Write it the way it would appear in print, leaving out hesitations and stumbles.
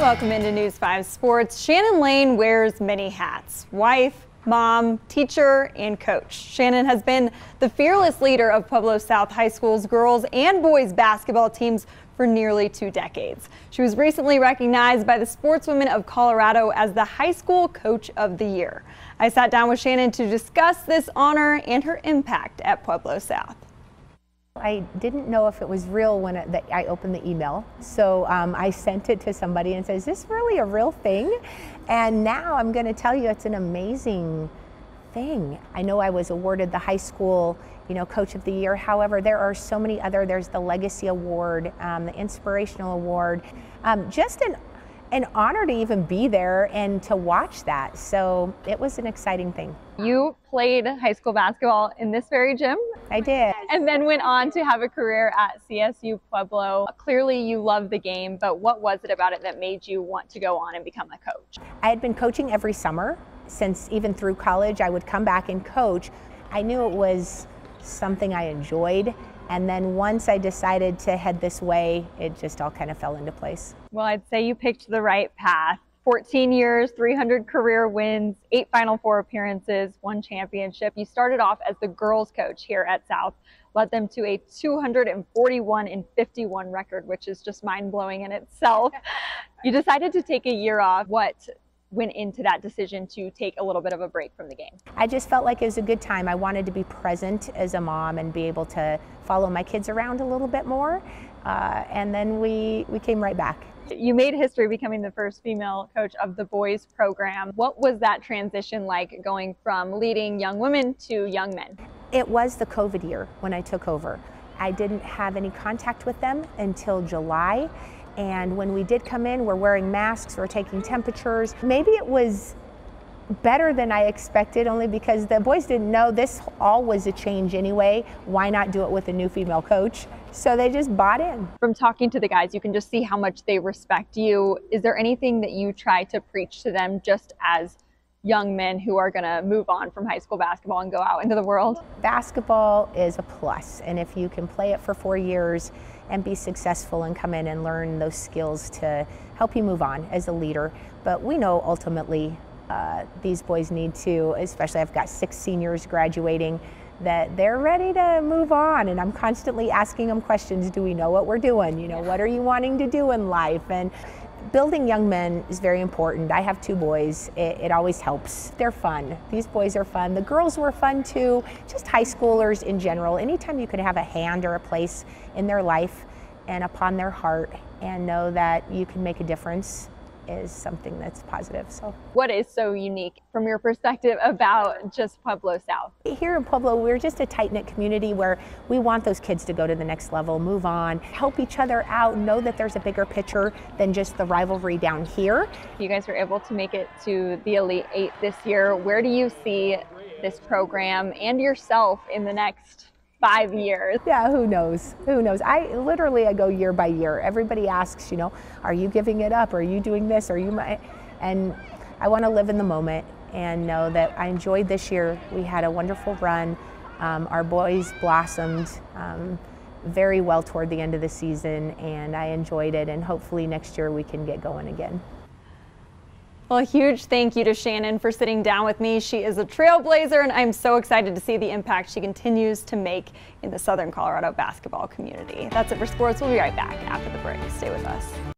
Welcome into News 5 Sports. Shannan Lane wears many hats: wife, mom, teacher, and coach. Shannan has been the fearless leader of Pueblo South High School's girls and boys basketball teams for nearly 2 decades. She was recently recognized by the Sportswomen of Colorado as the High School Coach of the Year. I sat down with Shannan to discuss this honor and her impact at Pueblo South. I didn't know if it was real when I opened the email, so I sent it to somebody and said, "Is this really a real thing?" And now I'm going to tell you it's an amazing thing. I know I was awarded the high school, Coach of the Year. However, there are so many other. There's the Legacy Award, the Inspirational Award. Just an honor to even be there and to watch that. So it was an exciting thing. You played high school basketball in this very gym? I did. And then went on to have a career at CSU Pueblo. Clearly you love the game, but what was it about it that made you want to go on and become a coach? I had been coaching every summer since even through college. I would come back and coach. I knew it was something I enjoyed. And then once I decided to head this way, it just all kind of fell into place. Well, I'd say you picked the right path. 14 years, 300 career wins, 8 Final Four appearances, 1 championship. You started off as the girls coach here at South, led them to a 241-51 record, which is just mind-blowing in itself. You decided to take a year off. What went into that decision to take a little bit of a break from the game? I just felt like it was a good time. I wanted to be present as a mom and be able to follow my kids around a little bit more. And then we came right back. You made history becoming the first female coach of the boys program. What was that transition like, going from leading young women to young men? It was the COVID year when I took over. I didn't have any contact with them until July. And when we did come in, we're wearing masks, we're taking temperatures. Maybe it was better than I expected, only because the boys didn't know this all was a change anyway. Why not do it with a new female coach? So they just bought in. From talking to the guys, you can just see how much they respect you. Is there anything that you try to preach to them just as young men who are going to move on from high school basketball and go out into the world? Basketball is a plus, and if you can play it for 4 years and be successful and come in and learn those skills to help you move on as a leader. But we know ultimately these boys need to, especially I've got 6 seniors graduating, that they're ready to move on, and I'm constantly asking them questions. Do we know what we're doing? What are you wanting to do in life? And building young men is very important. I have 2 boys. It always helps. They're fun. These boys are fun. The girls were fun too. Just high schoolers in general. Anytime you can have a hand or a place in their life and upon their heart and know that you can make a difference is something that's positive. So, what is so unique from your perspective about just Pueblo South? Here in Pueblo, we're just a tight-knit community where we want those kids to go to the next level, move on, help each other out, know that there's a bigger picture than just the rivalry down here. You guys were able to make it to the Elite 8 this year. Where do you see this program and yourself in the next 5 years? Yeah, who knows? Who knows? I go year by year. Everybody asks, are you giving it up? Are you doing this? And I want to live in the moment and know that I enjoyed this year. We had a wonderful run. Our boys blossomed very well toward the end of the season, and I enjoyed it. And hopefully next year we can get going again. Well, a huge thank you to Shannan for sitting down with me. She is a trailblazer, and I'm so excited to see the impact she continues to make in the Southern Colorado basketball community. That's it for sports. We'll be right back after the break. Stay with us.